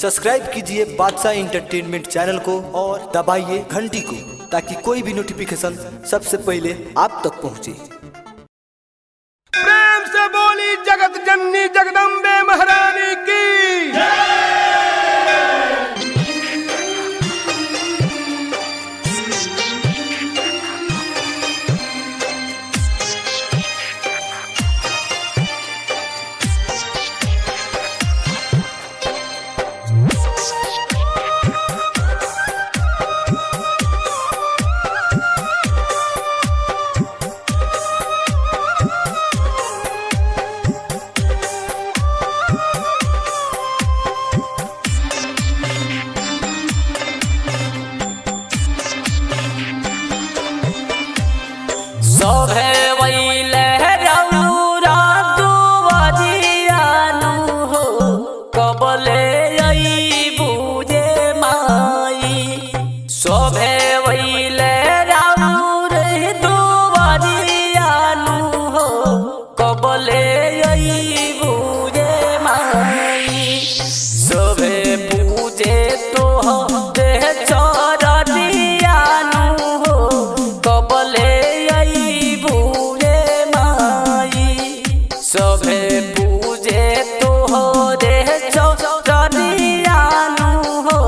Subscribe कीजिए बादशाह entertainment channel को और दबाइए घंटी को ताकि कोई भी नोटिफिकेशन सबसे पहले आप तक पहुंचे। प्रेम से बोली जगत जननी जगदम्बे महारानी की। सोभे वैले रौरा दुआरियानु हो कबले अइबू जे माई। सोभे वैले रौरा दुआरियानु हो कबले अइबू जे माई। सोभे पूजे तो दे चरनियानु हो कबले सभे पूजे तोहरे चरनियानु हो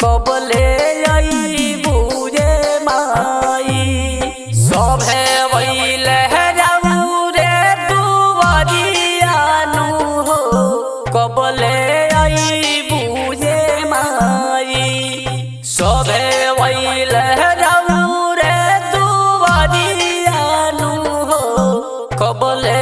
कबले अइबू जे माई। सभे वैले रौरे दुआरियानु हो कबले अइबू जे माई। सभे वैले रौरे दुआरियानु हो कबले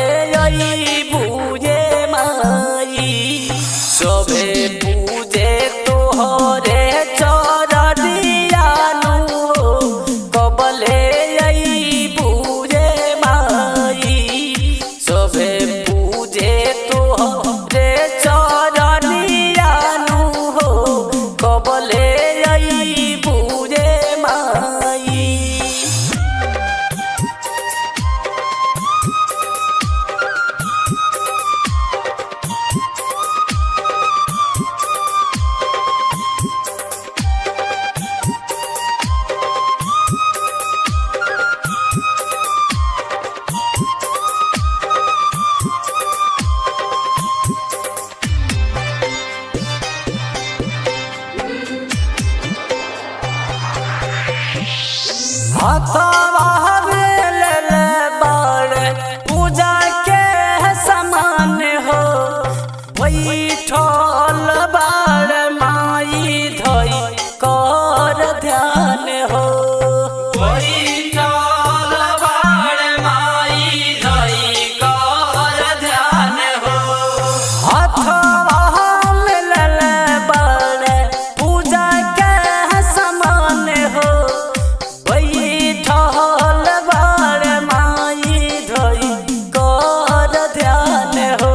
सभे पूजे तोहरे चरनियानु हो कबले अइबू जे माई। सभे पूजे तोहरे चरनियानु हो कबले अइबू जे माई। हाथवा में बाड़े पूजा के समान हो बैठल बाड़ माई धई कर ध्यान हो। बैठल बाड़ माई धई कर ध्यान हो। हाथवा में बाड़े पूजा के समान हो बैठल बाड़ माई धई कर ध्यान हो।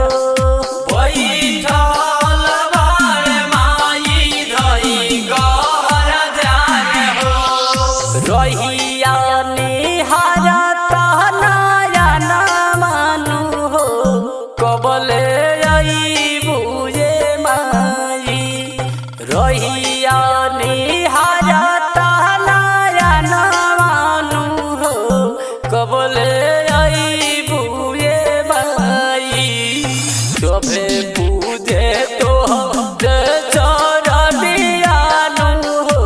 बैठल बाड़ माई धई कर ध्यान हो। रहिया निहारता नयन मानु हो कबले अइबू जे माई। रहिया निहारता नयन मानु हो कबले अइबू जे माई। सभे पूजे तोहरे चरनियानु हो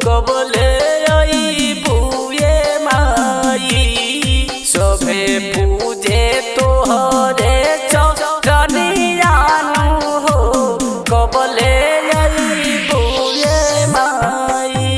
कबले अइबू जे माई। सभे पूजे तोहरे चरनियानु हो कबले अइबू जे माई।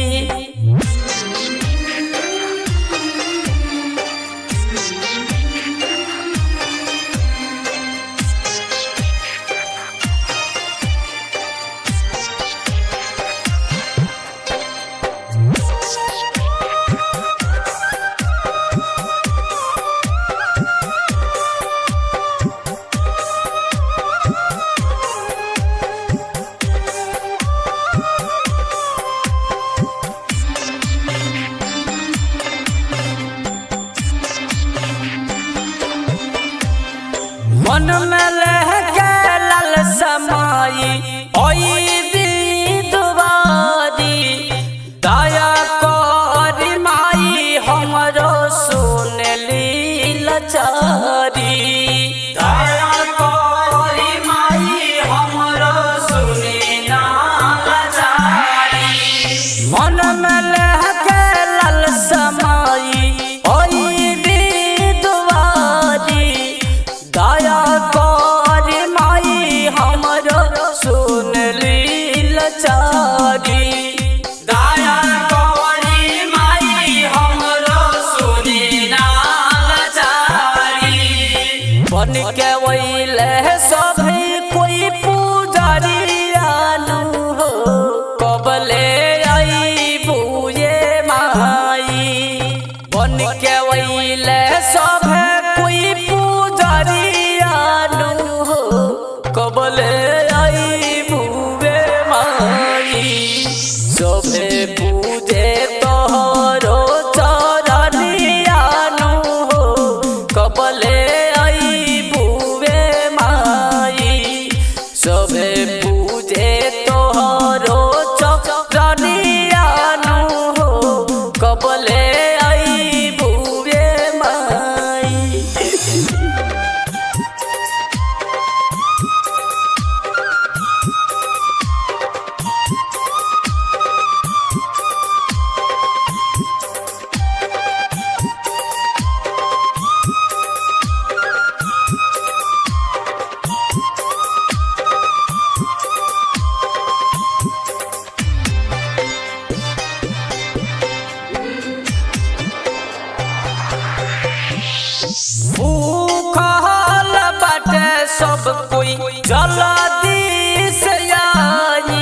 सब कोई जल्दी से आई,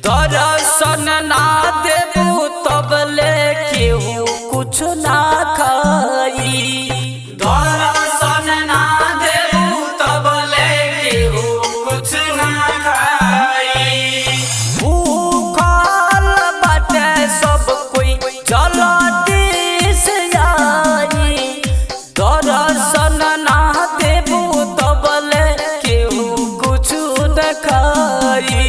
दर्शन ना देबू तब ले केहू कुछ ना खाई। दर्शन ना देबू तब ले केहू कुछ ना खाई। भूखल बाटे सब कोई जल्दी से आई, दर्शन ना देबू तब ले केहू कुछ न खाई।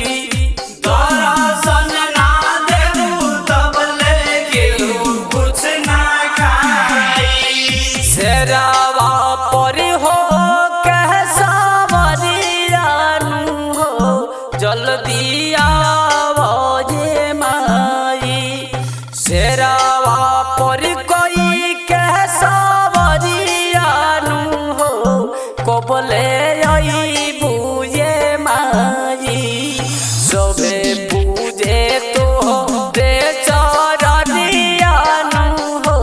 दर्शन ना देबू तब ले केहू कुछ ना खाई। शेरावा पर हो कह सावरियानु हो, जल्दी आवो ये माई। शेरावा पर कोई कह सावरियानु हो, कबले आईबू ये माई। सबे पूजे तो रे चरनियानु हो,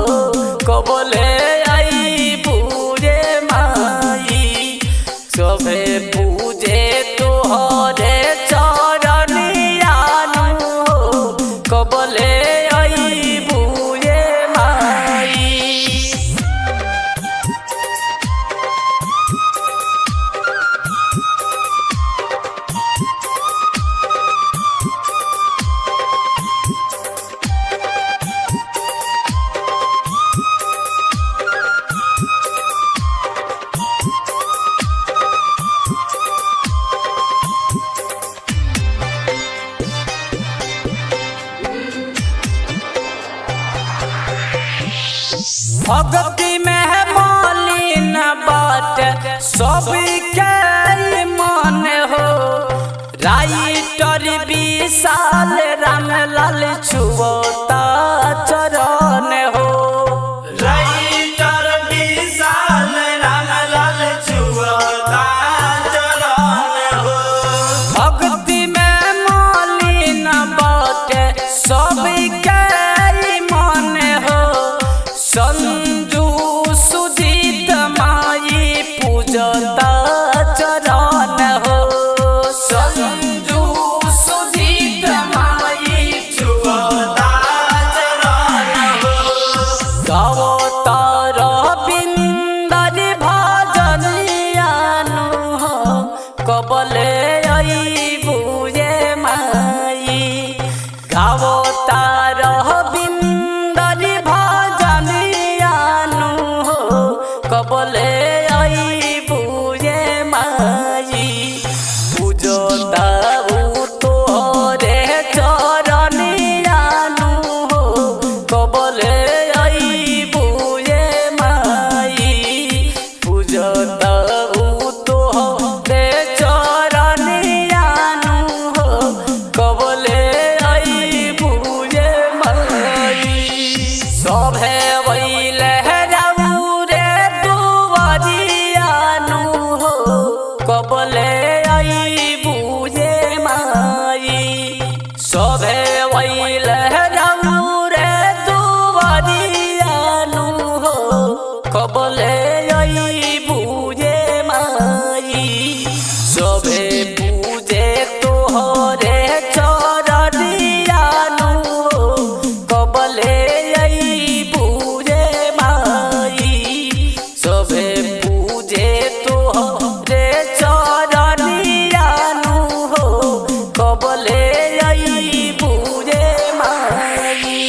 कबले आईबू ये माई। सबे पूजे तो रे चरनियानु हो, कबले आईबू ये माई। भक्ति में मलिन बाट सबके मन हो, राइटर विशाल रामलाल छुवता चरण हो। राइटर विशाल रामलाल छुवता चरण हो। भक्ति में मलिन बाट सबके मन हो, संजू सुजीत माई पूजता चरण हो। संजू सुजीत माई छुवता चरण हो। गावता रविंदर भजनियानु हो, कबले आईबू ये माई। गावता रविंदर भजनियानु हो, कबले आईबू ये माई। पूजता तोरे चरनियानु हो, कबले आईबू ये माई। पूजता तोरे चरनियानु हो, कबले आईबू ये माई। सभे वैले रे दुआरियानु हो, कबले आईबू ये माई। सभे वैले रे दुआरियानु हो, कबले आईबू ये माई। सभे पूजे तोहरे चरनियानु हो, कबले आईबू ये माई। सभे पूजे तोहरे चरनियानु हो, कबले आईबू ये माई।